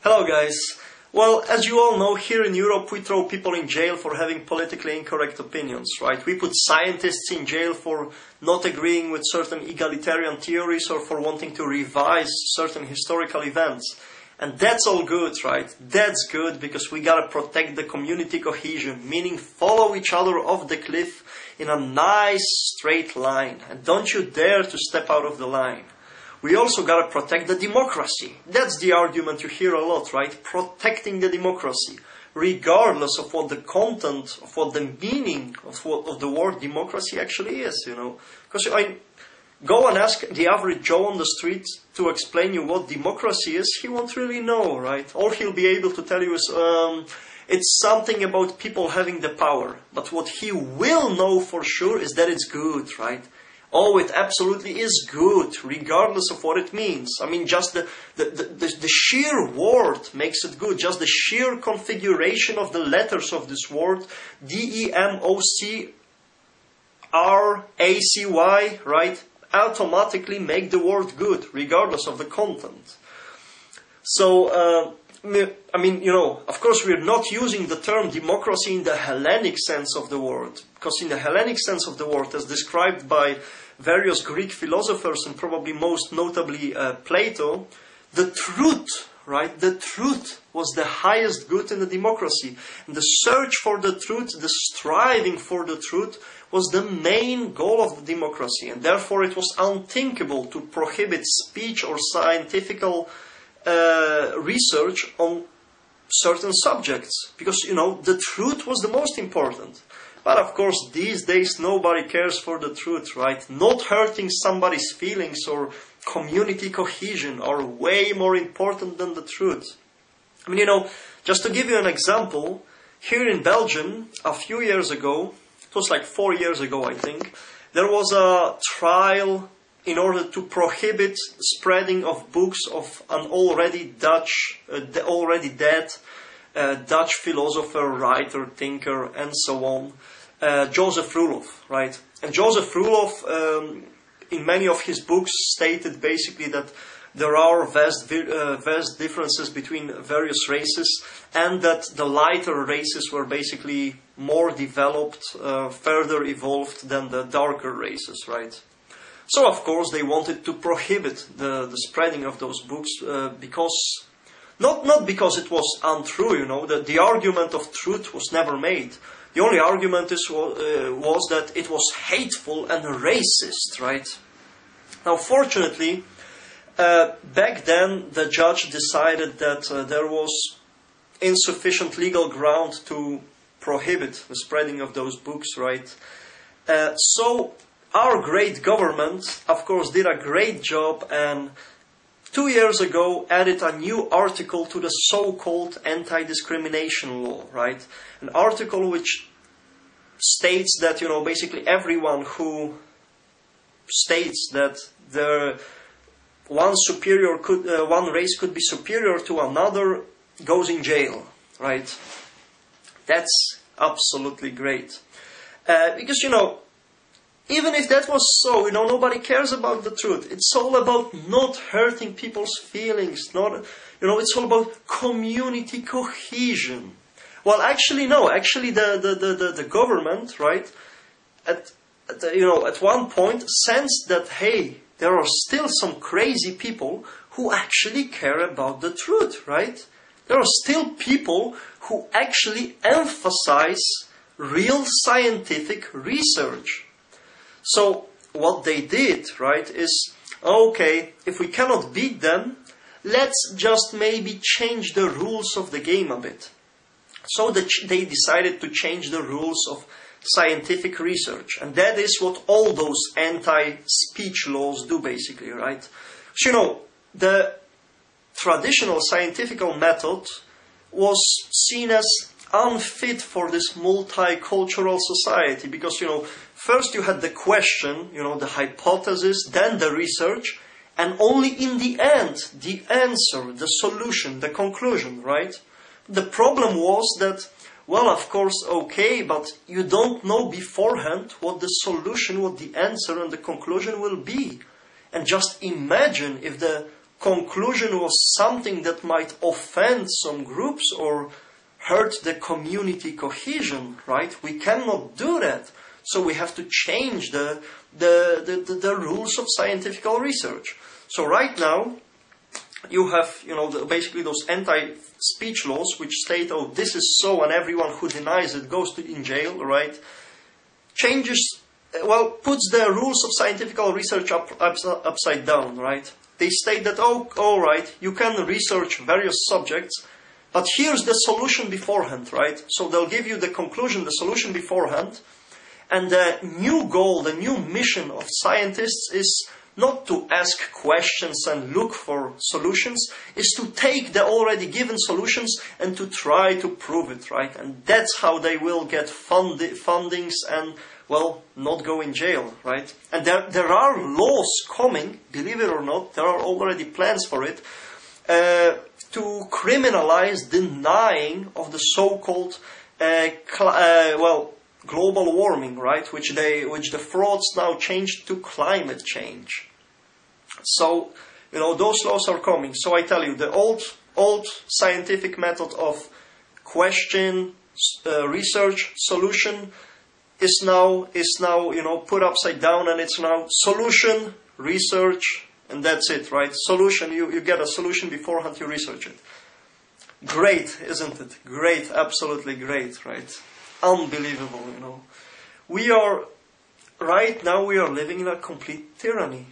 Hello guys. Well, as you all know, here in Europe we throw people in jail for having politically incorrect opinions, right? We put scientists in jail for not agreeing with certain egalitarian theories or for wanting to revise certain historical events. And that's all good, right? That's good because we gotta protect the community cohesion, meaning follow each other off the cliff in a nice straight line. And don't you dare to step out of the line. We also gotta protect the democracy. That's the argument you hear a lot, right? Protecting the democracy, regardless of what the content, of what the meaning of the word democracy actually is, you know. Because I go and ask the average Joe on the street to explain you what democracy is, he won't really know, right? All he'll be able to tell you is, it's something about people having the power. But what he will know for sure is that it's good, right? Oh, it absolutely is good, regardless of what it means. I mean, just the sheer word makes it good. Just the sheer configuration of the letters of this word, D-E-M-O-C-R-A-C-Y, right, automatically make the word good, regardless of the content. So, I mean, you know, of course we're not using the term democracy in the Hellenic sense of the word. Because in the Hellenic sense of the word, as described by various Greek philosophers and probably most notably Plato, the truth, right? The truth was the highest good in the democracy. And the search for the truth, the striving for the truth was the main goal of the democracy. And therefore it was unthinkable to prohibit speech or scientific research on certain subjects. Because, you know, the truth was the most important. But of course, these days nobody cares for the truth, right? Not hurting somebody's feelings or community cohesion are way more important than the truth. I mean, you know, just to give you an example, here in Belgium, a few years ago, it was like 4 years ago, I think, there was a trial in order to prohibit spreading of books of an already dead Dutch philosopher, writer, thinker, and so on, Joseph Roelof, right? And Joseph Roelof, in many of his books, stated basically that there are vast differences between various races, and that the lighter races were basically more developed, further evolved than the darker races, right? So, of course, they wanted to prohibit the spreading of those books because... Not because it was untrue, you know, the argument of truth was never made. The only argument was that it was hateful and racist, right? Now, fortunately, back then the judge decided that there was insufficient legal ground to prohibit the spreading of those books, right? So our great government, of course, did a great job and 2 years ago added a new article to the so-called anti-discrimination law, right? An article which states that, you know, basically everyone who states that one race could be superior to another goes in jail, right? That's absolutely great. Because, you know, even if that was so, you know, nobody cares about the truth. It's all about not hurting people's feelings. It's all about community cohesion. Well, actually, no. Actually, the government, right, at one point sensed that, hey, there are still some crazy people who actually care about the truth, right? There are still people who actually emphasize real scientific research. So what they did, right, is, okay, if we cannot beat them, let's just maybe change the rules of the game a bit. So they decided to change the rules of scientific research. And that is what all those anti-speech laws do, basically, right? So, you know, the traditional scientific method was seen as unfit for this multicultural society because, you know, first you had the question, you know, the hypothesis, then the research, and only in the end, the answer, the solution, the conclusion, right? The problem was that, well, of course, okay, but you don't know beforehand what the solution, what the answer and the conclusion will be. And just imagine if the conclusion was something that might offend some groups or hurt the community cohesion, right? We cannot do that. So we have to change the rules of scientific research. So right now, you have, basically those anti-speech laws which state, oh, this is so, and everyone who denies it goes in jail, right? Puts the rules of scientific research upside down, right? They state that, oh, all right, you can research various subjects, but here's the solution beforehand, right? So they'll give you the conclusion, the solution beforehand, and the new goal, the new mission of scientists is not to ask questions and look for solutions, is to take the already given solutions and to try to prove it, right? And that's how they will get fundings and, well, not go in jail, right? And there are laws coming, believe it or not, there are already plans for it, to criminalize denying of the so-called, global warming, right? Which the frauds now changed to climate change. So, those laws are coming. So I tell you, the old scientific method of question, research, solution is now put upside down, and it's now solution, research, and that's it, right? Solution, you get a solution beforehand, you research it. Great, isn't it? Great, absolutely great, right? Unbelievable, Right now we are living in a complete tyranny,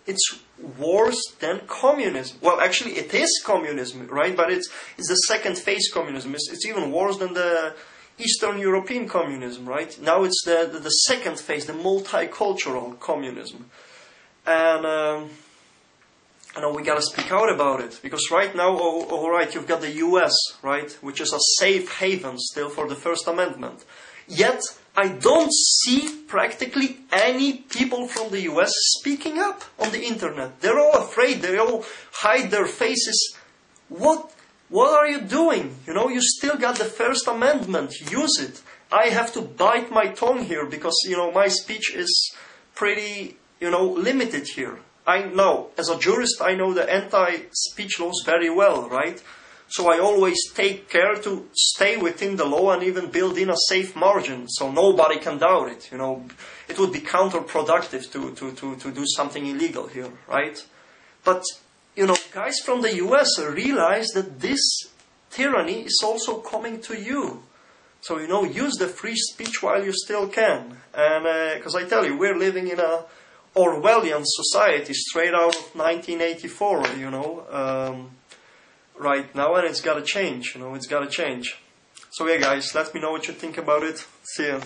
It's worse than communism. Well, actually it is communism, right? But it's the second phase communism. It's even worse than the Eastern European communism, right? Now it's the second phase, the multicultural communism. And we gotta speak out about it, because right now, all right, you've got the US, right, which is a safe haven still for the First Amendment. Yet, I don't see practically any people from the US speaking up on the internet. They're all afraid, they all hide their faces. What are you doing? You still got the First Amendment, use it. I have to bite my tongue here because, my speech is pretty, limited here. I know, as a jurist, I know the anti-speech laws very well, right? So I always take care to stay within the law and even build in a safe margin so nobody can doubt it. It would be counterproductive to do something illegal here, right? But, guys from the US realize that this tyranny is also coming to you. So, use the free speech while you still can. And, because I tell you, we're living in a Orwellian society straight out of 1984, right now, and it's gotta change, it's gotta change. So yeah, guys, let me know what you think about it. See ya.